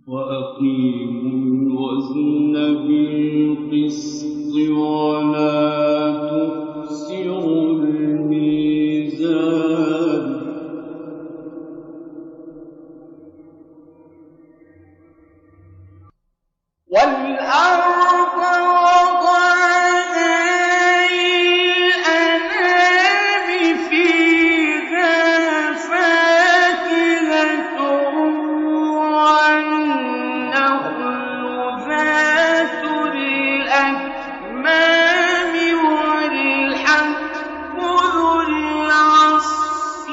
وأقيموا الوزن بالقسط ولا تخسروا الميزان والأرض وضعها للأنام فيها فاكهة والنخل ذات الأكمام والحب ذو العصف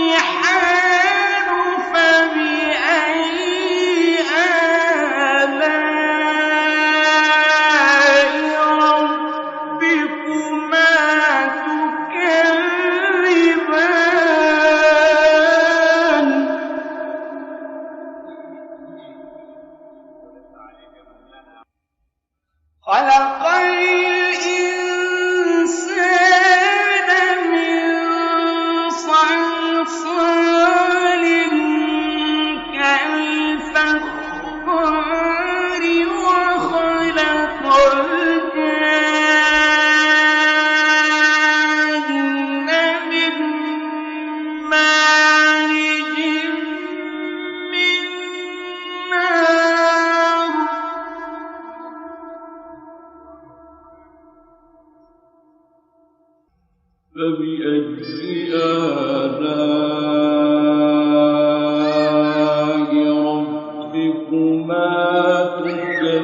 والريحان فبأي آلاء ربكما تكذبان خلق الإنسان من صلصال كالفخار وخلق الجان من مارج من نار فبأي آلاء ربكما تكذبان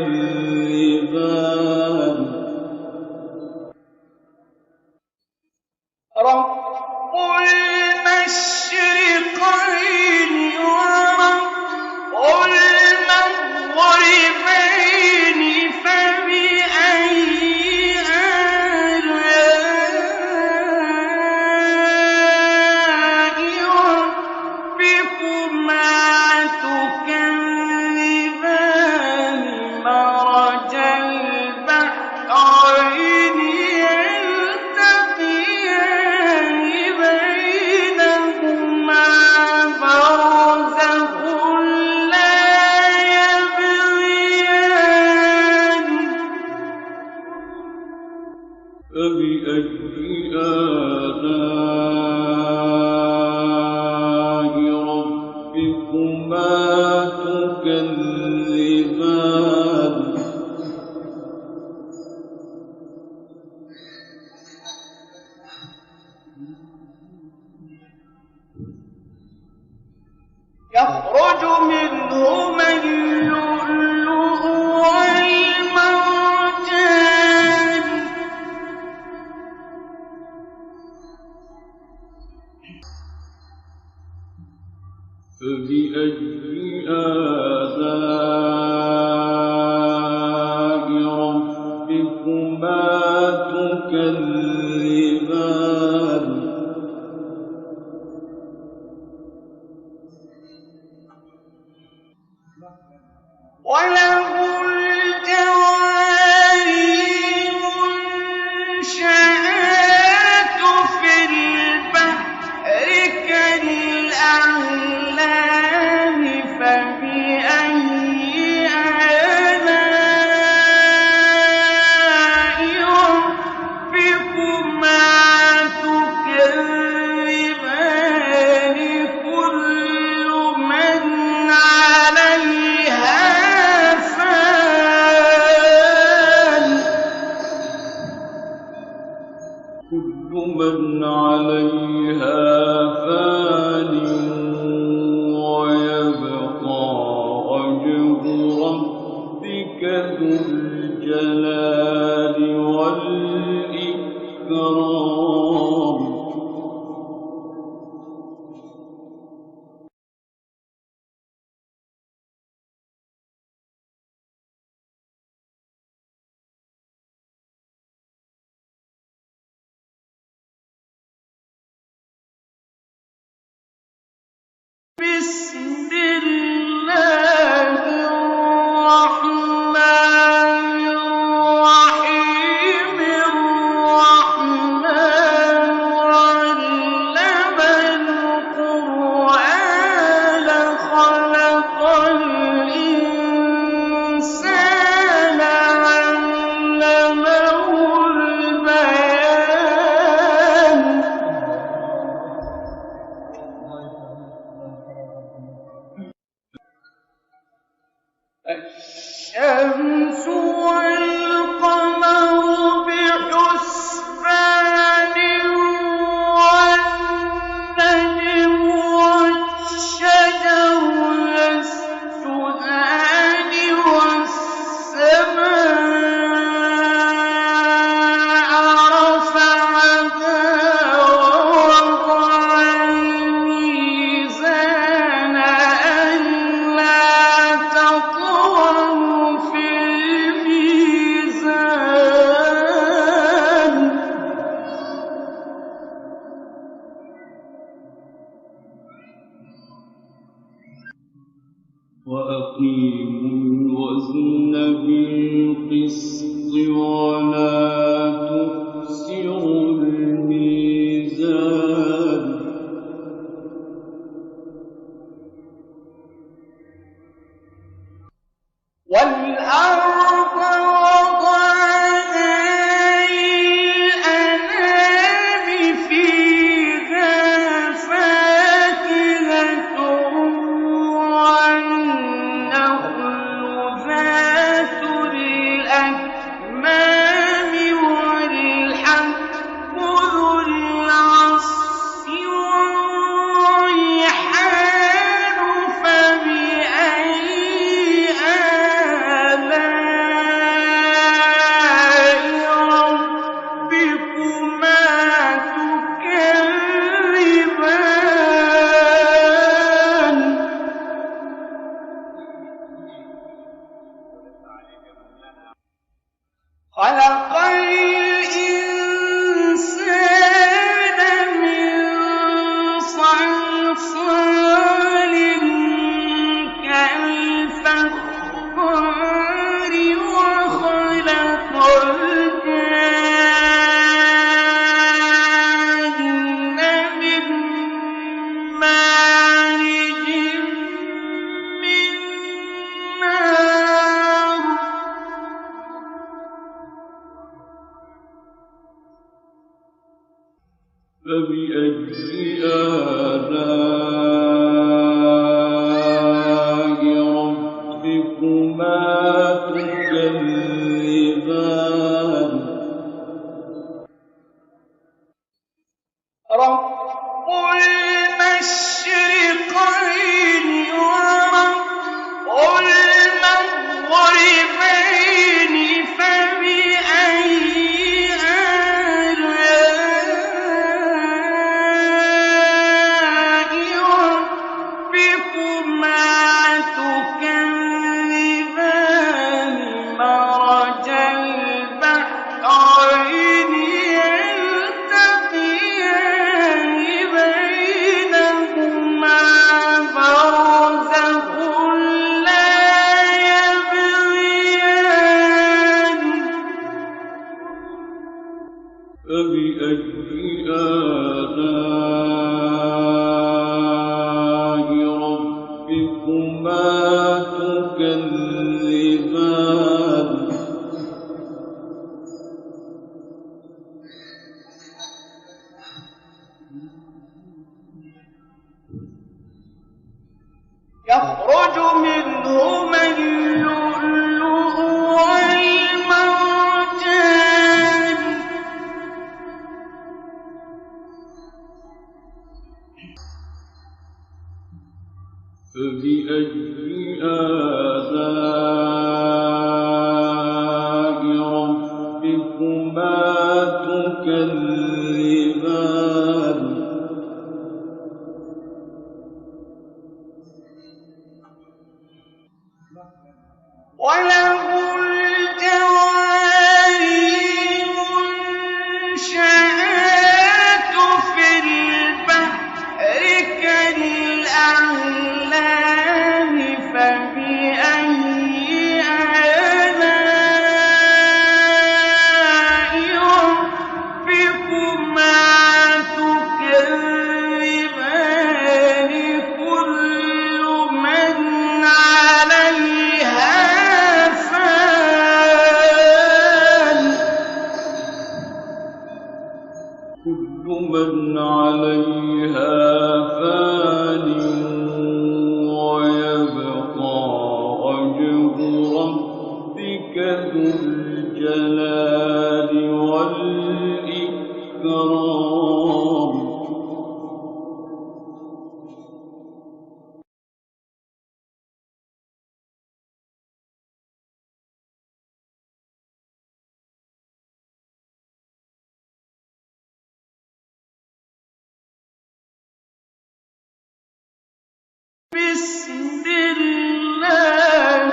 رب المشرقين ورب المغربين فبأي آلاء ربكما تكذبان مرج البحرين يلتقيان بينهما برزخ لا يبغيان فبأي آلاء ربكما تكذبان يخرج منهما اللؤلؤ والمرجان فبأي آلاء ربكما تكذبان وله الجوار المنشآت في البحر كالأعلام فبأي آلاء ربكما تكذبان كل من عليها فان كل من عليها فان ويبقى وجه ربك ذو الجلال والإكرام بسم الله الرحمن الرحيم الرحمن علم القرآن خلق وأقيموا الوزن بالقسط ولا تخسروا الميزان والأرض وضعها للأنام فيها فاكهة والنخل ذات الأكمام والحب ذو العصف والريحان فبأي آلاء ربكما تكذبان خلق الإنسان من صلصال كالفخار وخلق الجان من مارج من نار فبأي آلاء ربكما تكذبان رب المشرقين ورب المغربين فبأي آلاء ربكما تكذبان مرج البحرين يلتقيان بينهما برزخ لا يبغيان فبأي آلاء ربكما تكذبان يخرج منهما اللؤلؤ والمرجان فبأي آلاء ربكما تكذبان وله الجوار المنشآت في البحر كالأعلام فبأي آلاء ربكما بسم الله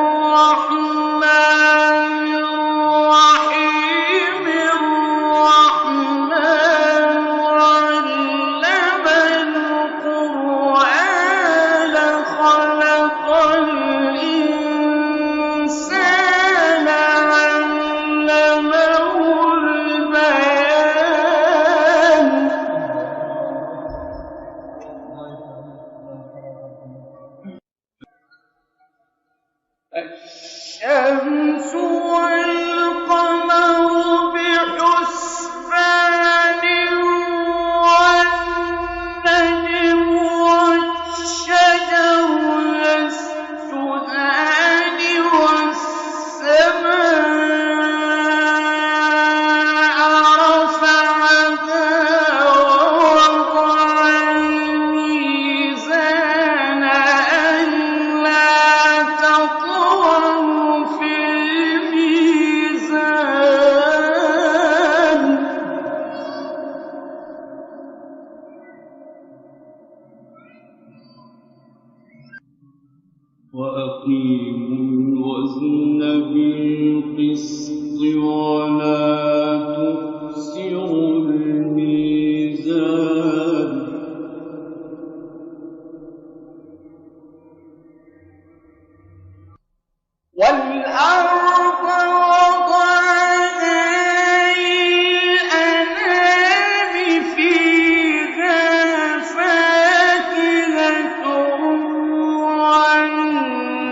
الرحمن الرحيم الرحمن علم القرآن خلق الإنسان علمه البيان الشمس والقمر بحسبان والنجم والشجر يسجدان والسماء رفعها ووضع الميزان ألا تطغوا في الميزان وأقيموا الوزن بالقسط ولا تخسروا الميزان والأرض وضعها للأنام فيها فاكهة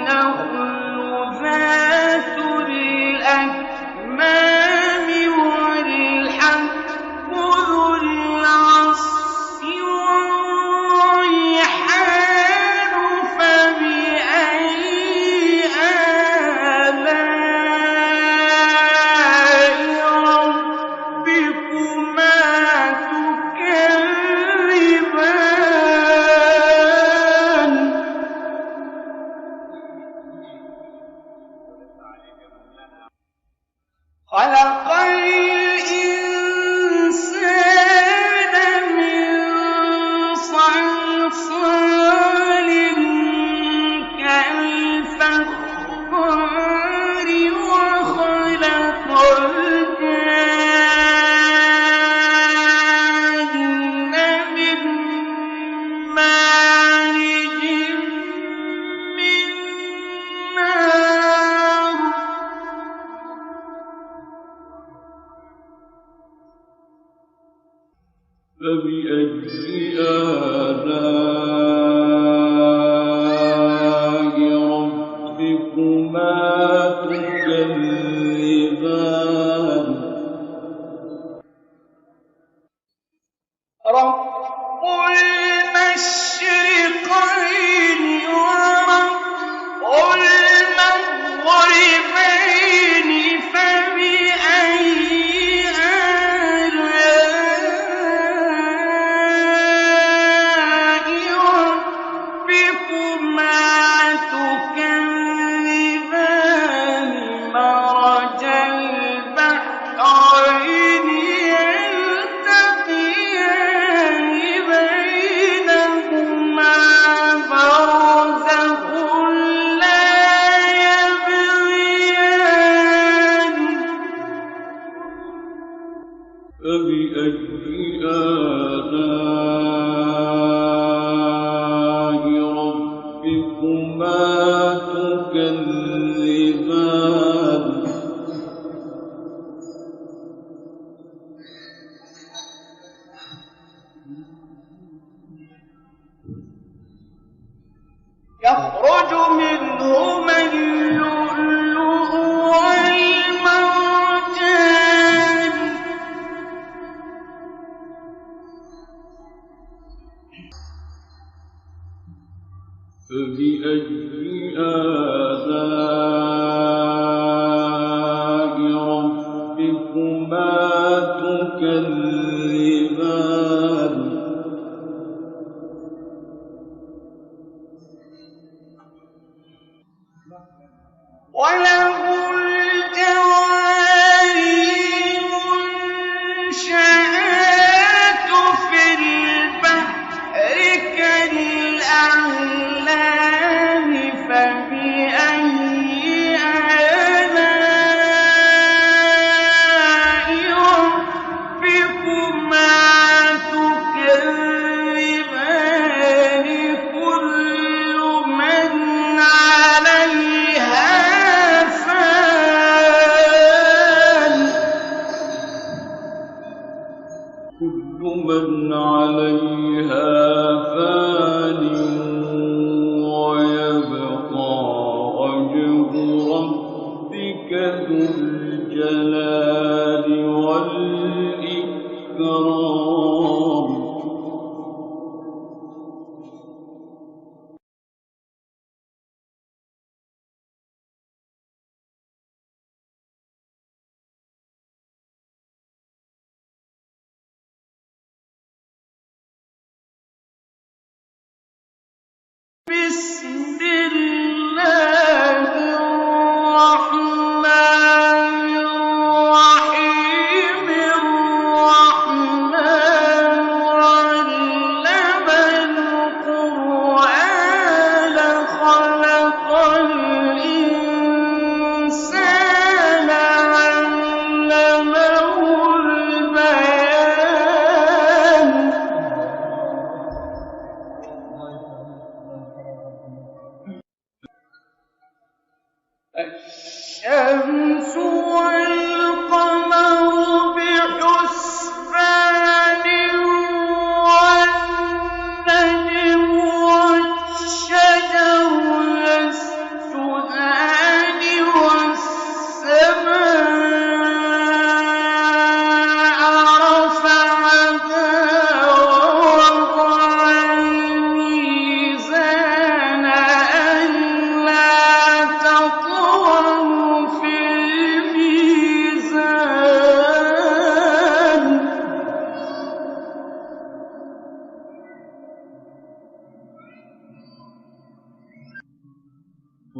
والنخل ذات الأكمام والحب ذو العصف والريحان فبأي آلاء ربكما تكذبان خلق الإنسان من صلصال كالفخار وخلق الجان من مارج من نار فبأي آلاء ربكما تكذبان رب المشرقين ورب المغربين فبأي آلاء ربكما تكذبان مرج البحرين يلتقيان بينهما برزخ لا يبغيان فبأي آلاء ربكما تكذبان يخرج منهما اللؤلؤ والمرجان فبأي آلاء ربكما تكذبان وله الجوار المنشآت في البحر كالأعلام الشمس والقمر بحسبان والنجم والشجر يسجدان والسماء رفعها ووضع الميزان ألا تطغوا في الميزان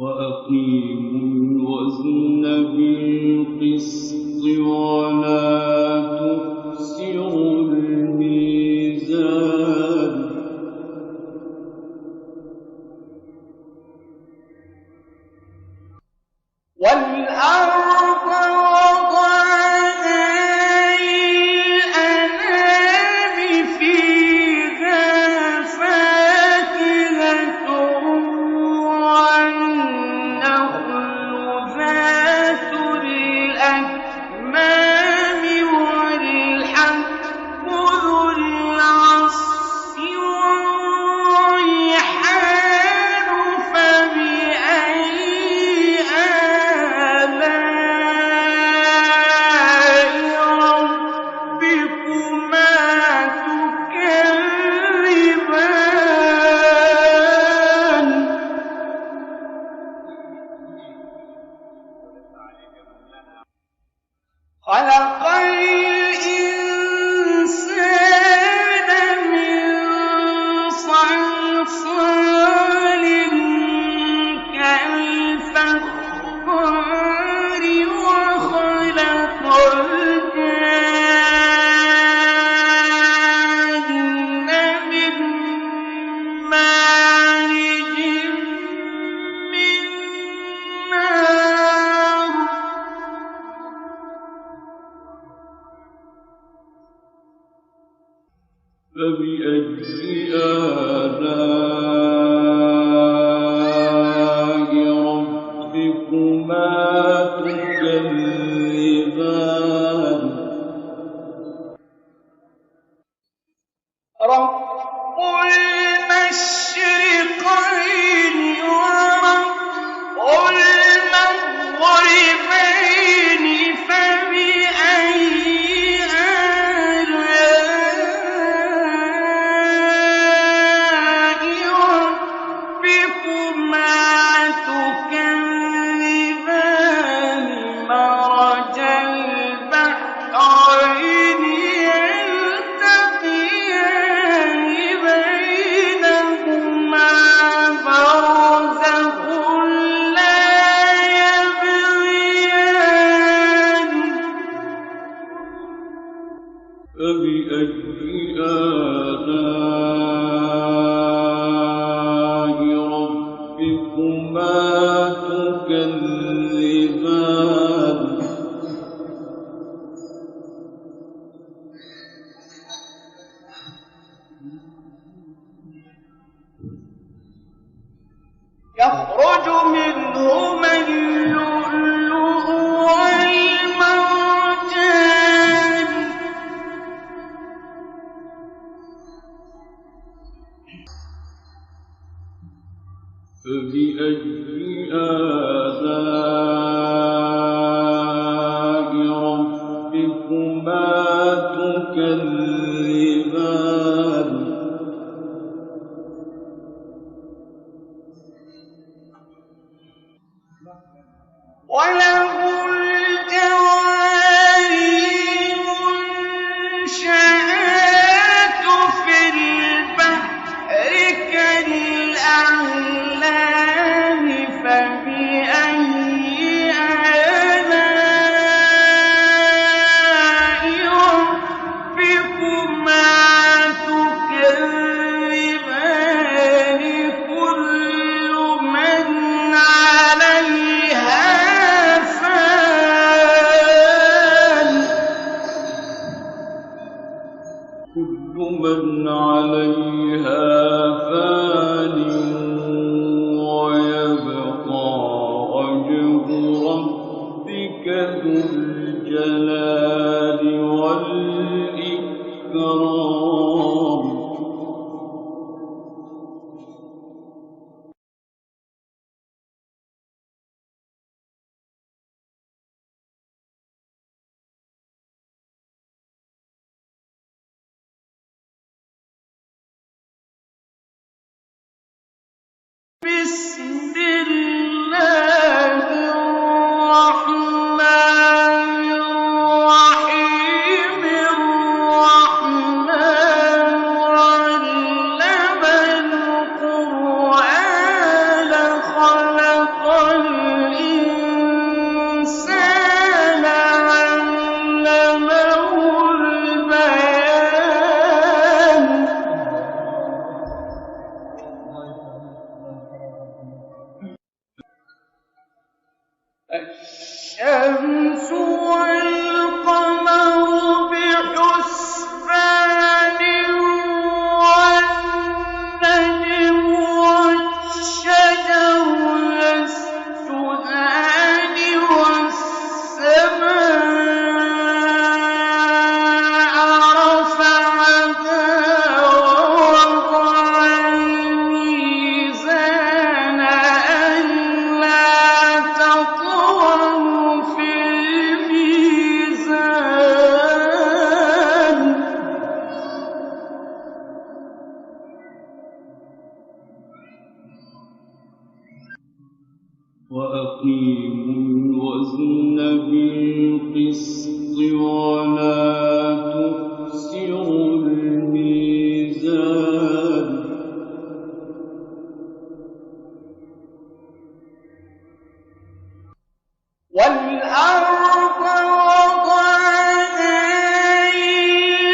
وأقيموا الوزن بالقسط ولا تخسروا الميزان والأرض وضعها للأنام فيها فاكهة والنخل ذات الأكمام والحب ذو العصف والريحان فبأي آلاء ربكما تكذبان خلق الإنسان من صلصال كالفخار وخلق الجان من مارج من نار فبأي آلاء ربكما تكذبان رب المشرقين ورب المغربين فبأي آلاء ربكما تكذبان مرج البحرين يلتقيان بينهما برزخ لا يبغيان فبأي آلاء ربكما تكذبان يخرج منهما اللؤلؤ والمرجان فبأي آلاء ربكما تكذبان وله الجوار المنشآت في البحر كالأعلام فبأي آلاء ربكما تكذبان كل من عليها فان كل من عليها فان بسم الله الرحمن الرحيم الرحمن علم القرآن خلق الإنسان علمه البيان الشمس والقمر بحسبان والنجم والشجر يسجدان والسماء رفعها ووضع الميزان ألا تطغوا في الميزان وأقيموا الوزن بالقسط ولا تخسروا الميزان والأرض وضعها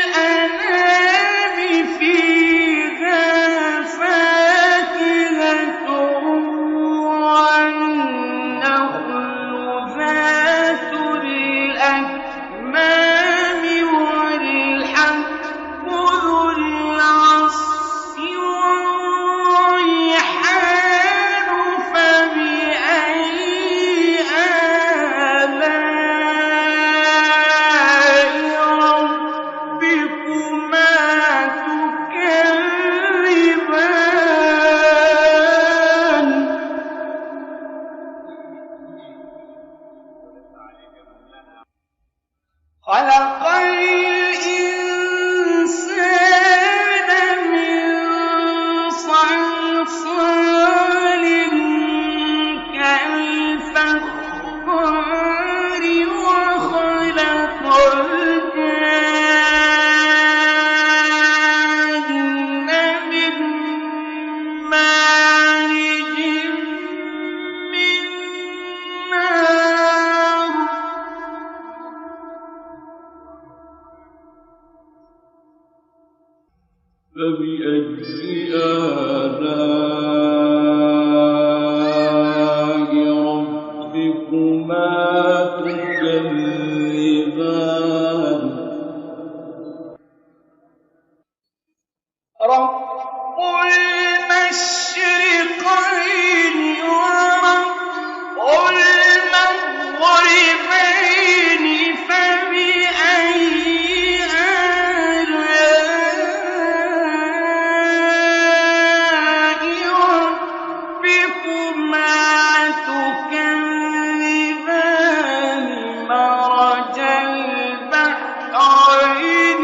للأنام فيها فاكهة والنخل ذات الأكمام والحب ذو العصف والريحان فبأي آلاء ربكما تكذبان خلق الإنسان من صلصال كالفخار وخلق الجان من مارج من نار فبأي آلاء ربكما تكذبان رب المشرقين ورب المغربين فبأي آلاء ربكما تكذبان مرج البحرين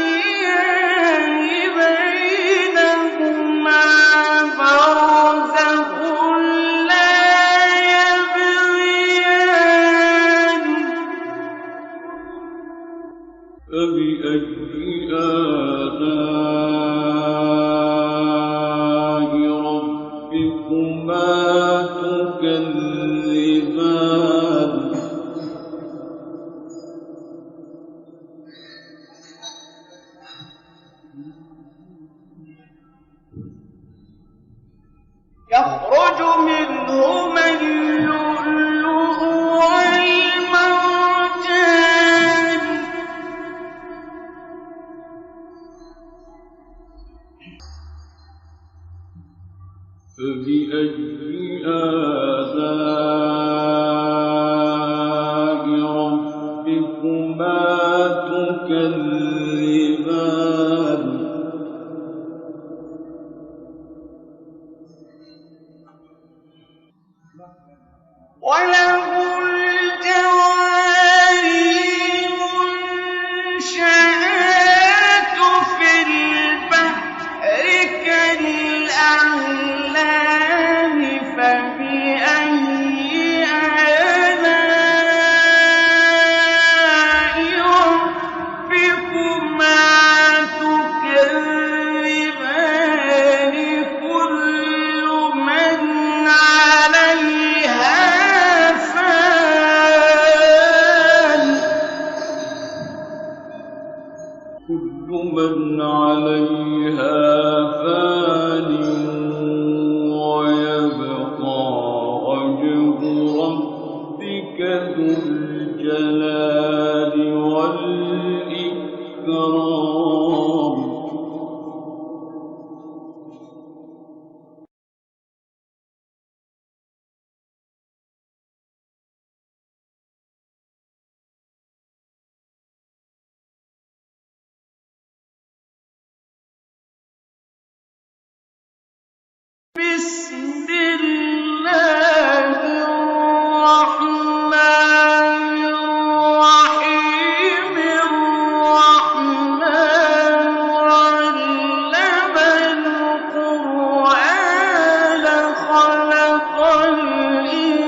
يلتقيان بينهما برزخ لا يبغيان فبأي آلاء ربكما تكذبان يخرج منهما اللؤلؤ والمرجان فبأي آلاء ربكما تكذبان وله الجوار المنشآت في البحر كالأعلام بسم الله الرحمن الرحيم الرحمن علم القرآن خلق الإنسان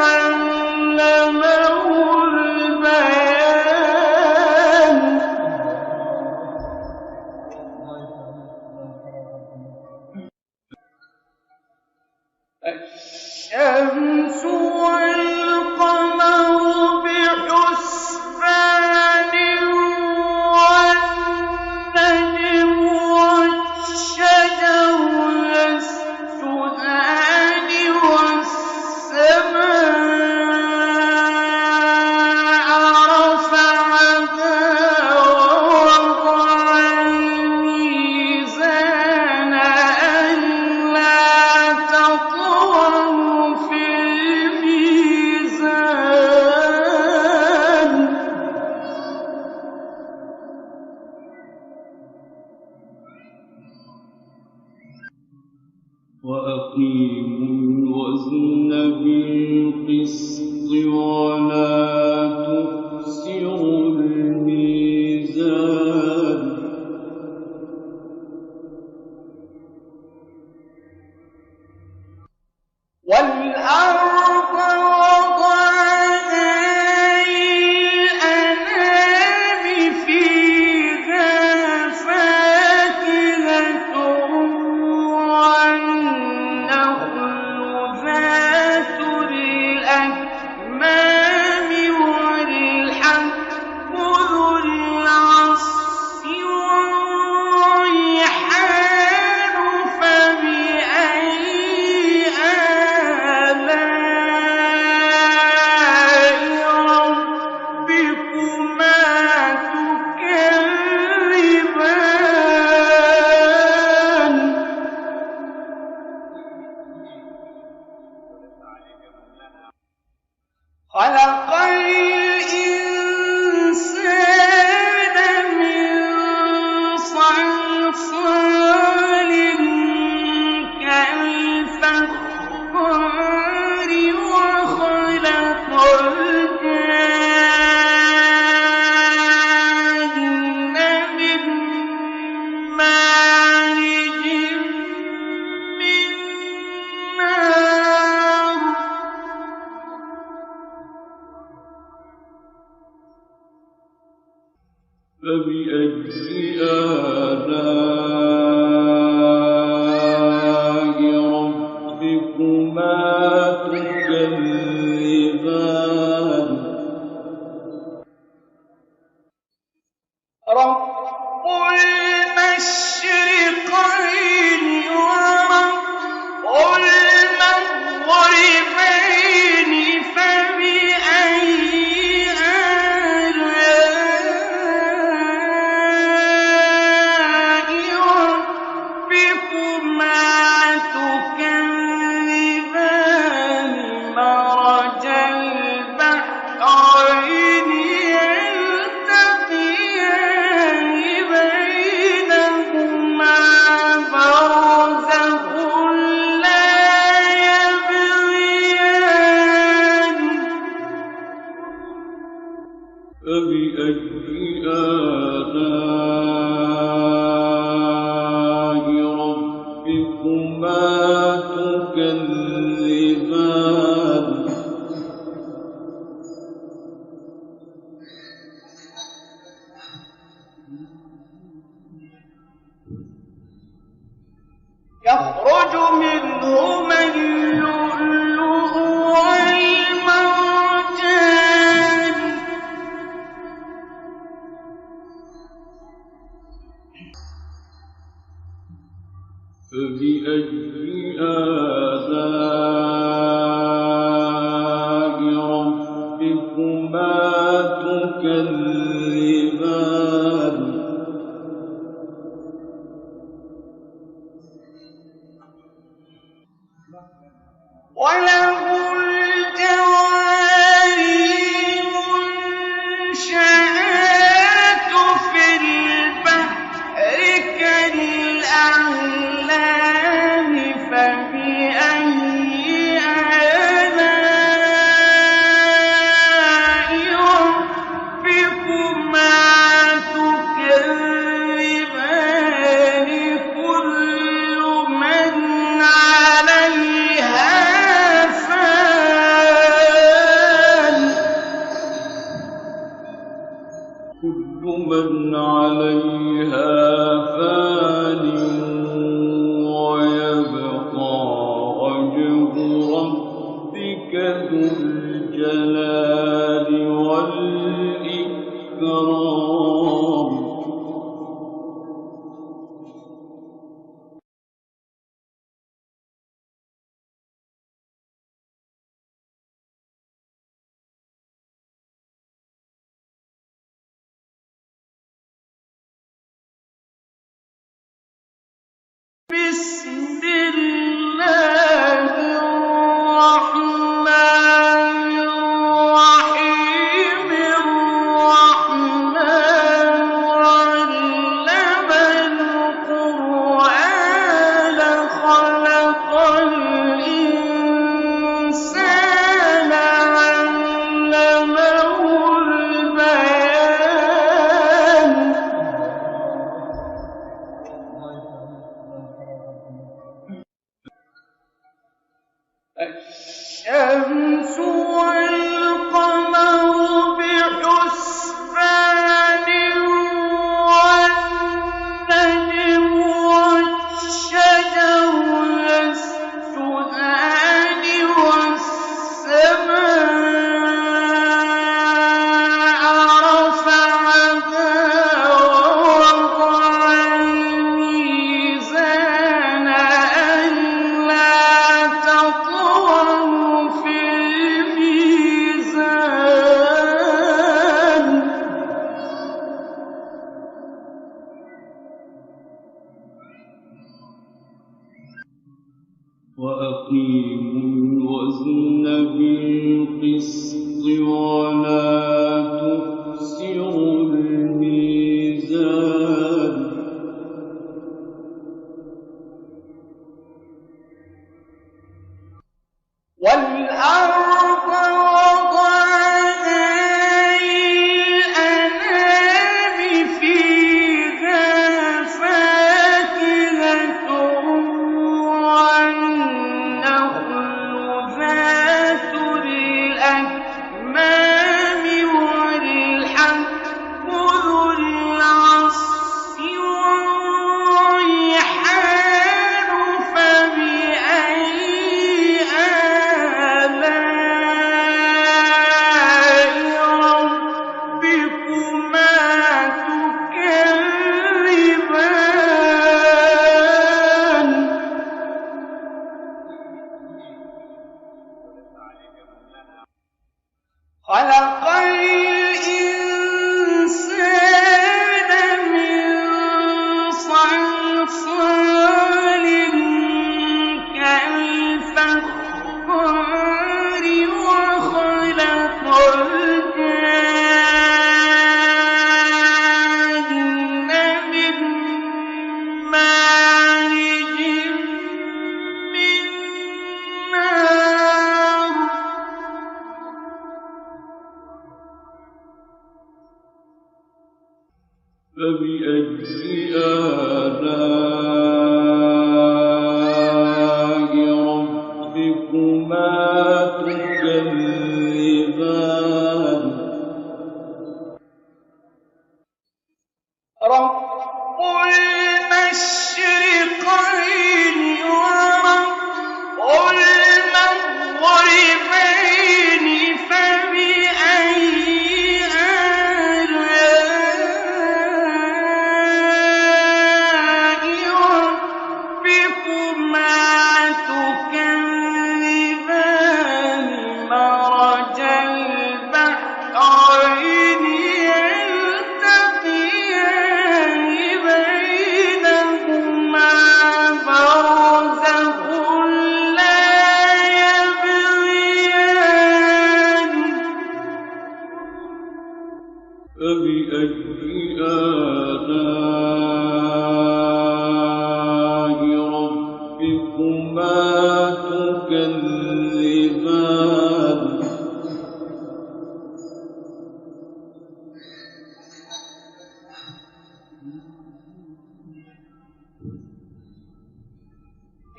علمه البيان الشمس والقمر بحسبان والنجم والشجر يسجدان والسماء رفعها ووضع الميزان ألا تطغوا في الميزان وأقيموا الوزن بالقسط ولا تخسروا الميزان والأرض وضعها للأنام فيها فاكهة والنخل ذات الأكمام والحب ذو العصف والريحان فبأي آلاء ربكما تكذبان خلق الإنسان من صلصال كالفخار وخلق الجان من مارج من نار فبأي آلاء ربكما تكذبان رب المشرقين ورب المغربين فبأي آلاء ربكما تكذبان مرج البحرين يلتقيان بينهما برزخ لا يبغيان فبأي آلاء ربكما تكذبان يخرج منهما اللؤلؤ والمرجان فبأي آلاء ربكما تكذبان وله الجوار المنشآت في البحر كالأعلام الشمس والقمر بحسبان والنجم والشجر يسجدان والسماء رفعها ووضع الميزان ألا تطغوا في الميزان وأقيموا الوزن بالقسط ولا تخسروا الميزان والأرض وضعها للأنام فيها فاكهة والنخل ذات الأكمام والحب ذو العصف والريحان فبأي آلاء ربكما تكذبان خلق الإنسان من صلصال كالفخار وخلق الجان من مارج من نار فبأي آلاء ربكما تكذبان رب المشرقين ورب المغربين فبأي آلاء ربكما تكذبان مرج البحرين يلتقيان بينهما برزخ لا يبغيان فبأي آلاء ربكما تكذبان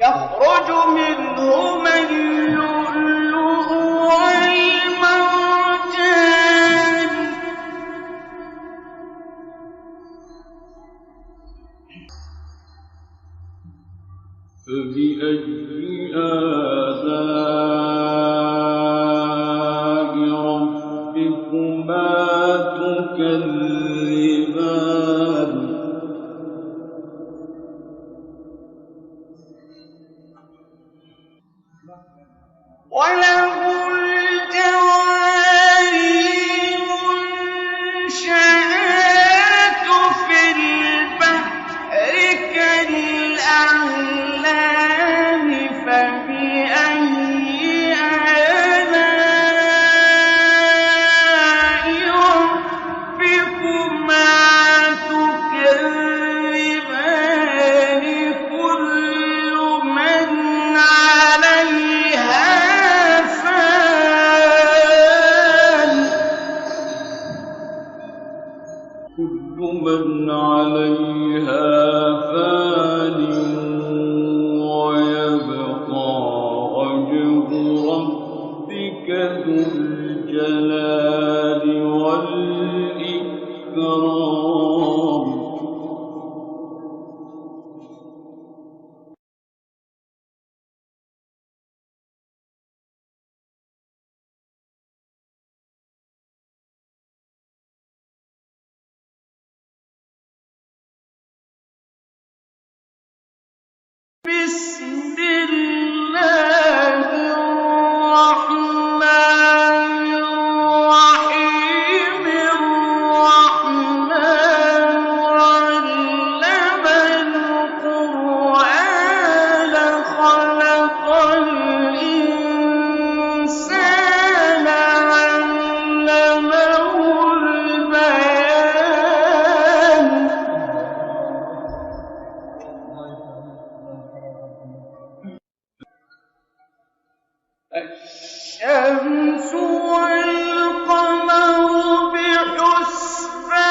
يخرج منهما اللؤلؤ والمرجان فبأي آلاء ربكما تكذبان وله الجوار المنشآت في البحر كالأعلام بسم الله الرحمن الرحيم الرحمن علم القرآن خلق الإنسان علمه البيان الشمس والقمر بحسبان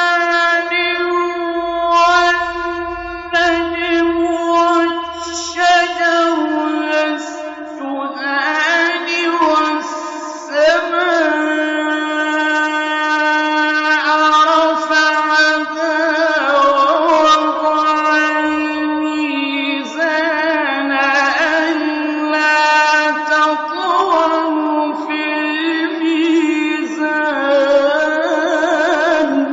والنجم والشجر يسجدان والسماء رفعها ووضع الميزان ألا تطغوا في الميزان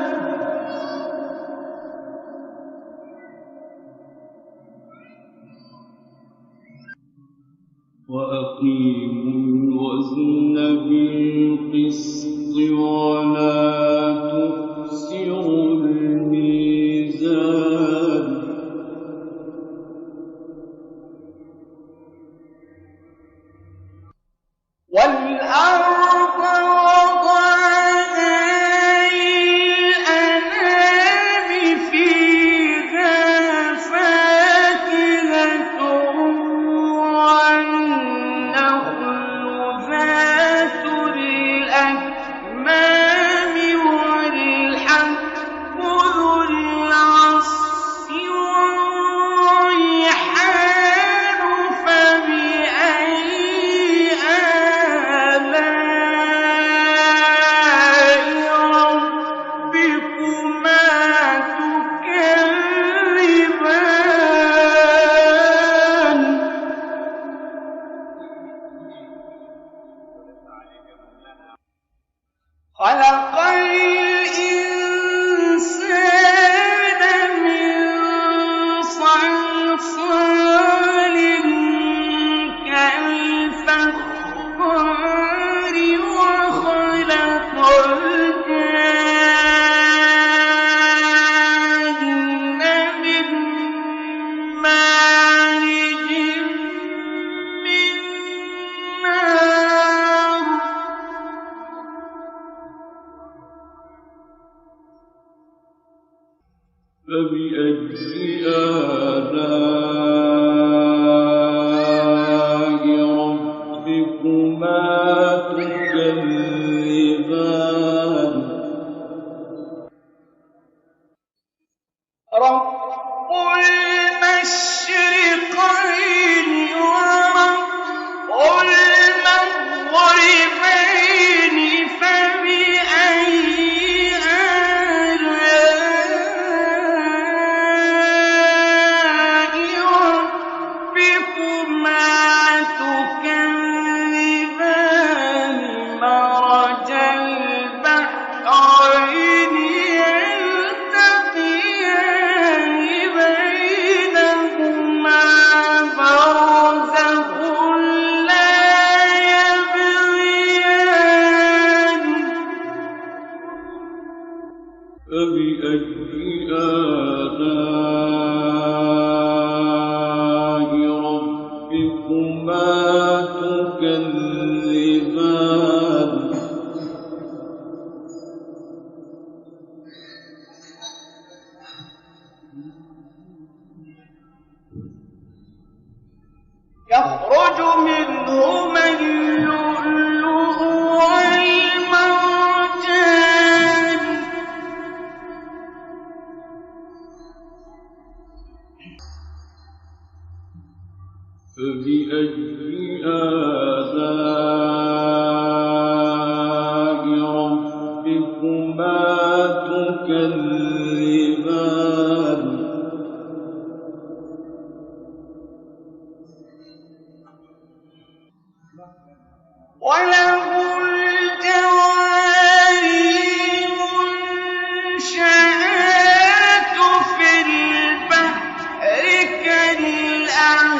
وأقيموا الوزن بالقسط ولا تخسروا الميزان والأرض وضعها للأنام فيها فاكهة والنخل ذات الأكمام والحب ذو العصف والريحان فبأي آلاء ربكما تكذبان خلق الإنسان من صلصال كالفخار وخلق الجان من مارج من نار فبأي آلاء ربكما تكذبان رب المشرقين ورب المغربين فبأي آلاء ربكما تكذبان مرج البحرين يلتقيان بينهما برزخ لا يبغيان فبأي آلاء ربكما تكذبان يخرج منهما اللؤلؤ والمرجان فبأي آلاء ربكما تكذبان وله الجوار المنشآت في البحر كالأعلام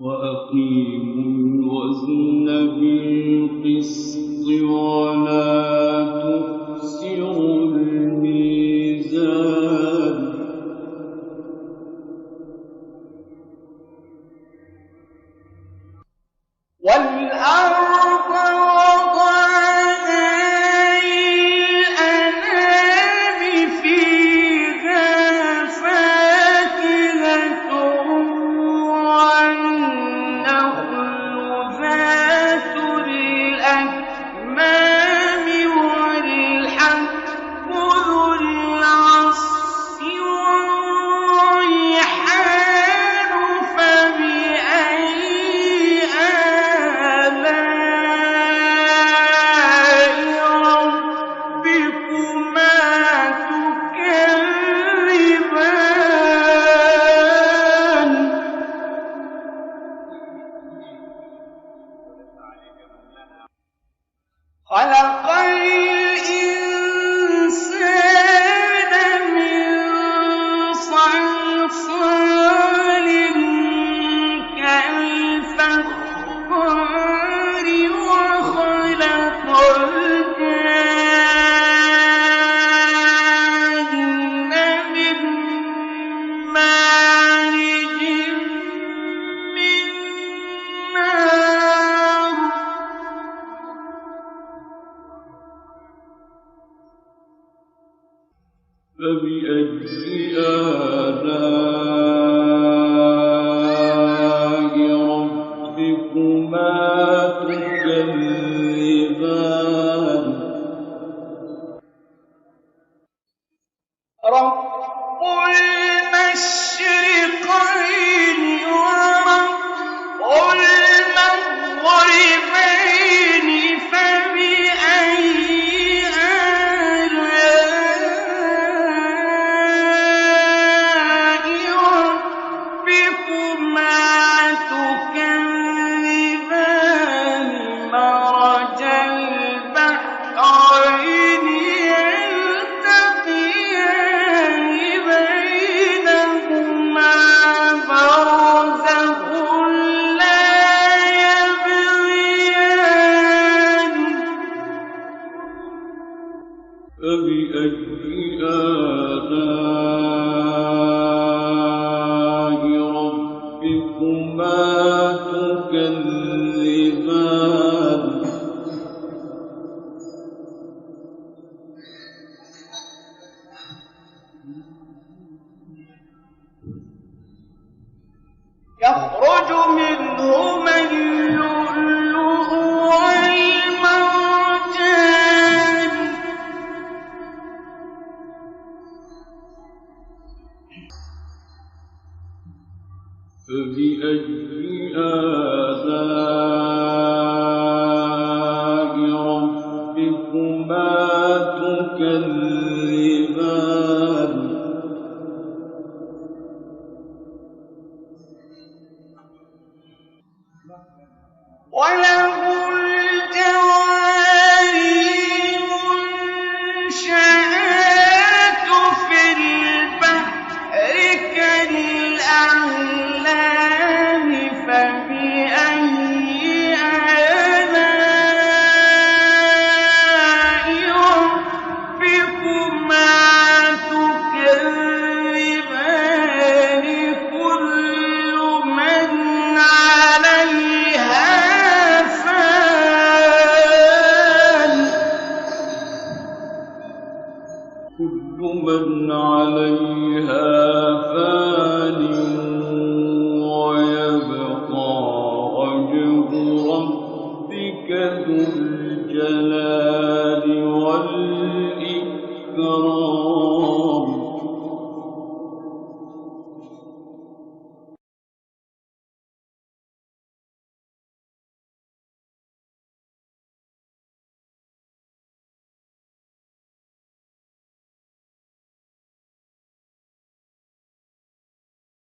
وأقيموا الوزن بالقسط ولا تخسروا الميزان والأرض وضعها للأنام فيها فاكهة والنخل ذات الأكمام والحب ذو العصف والريحان فبأي آلاء ربكما تكذبان خلق الإنسان من صلصال كالفخار وخلق الجان من مارج من نار فبأي آلاء ربكما تكذبان رب المشرقين ورب المغربين فبأي آلاء ربكما تكذبان مرج البحرين يلتقيان بينهما برزخ لا يبغيان فبأي آلاء ربكما تكذبان يخرج منهما اللؤلؤ والمرجان فبأي آلاء ربكما تكذبان وله الجوار المنشآت في البحر كالأعلام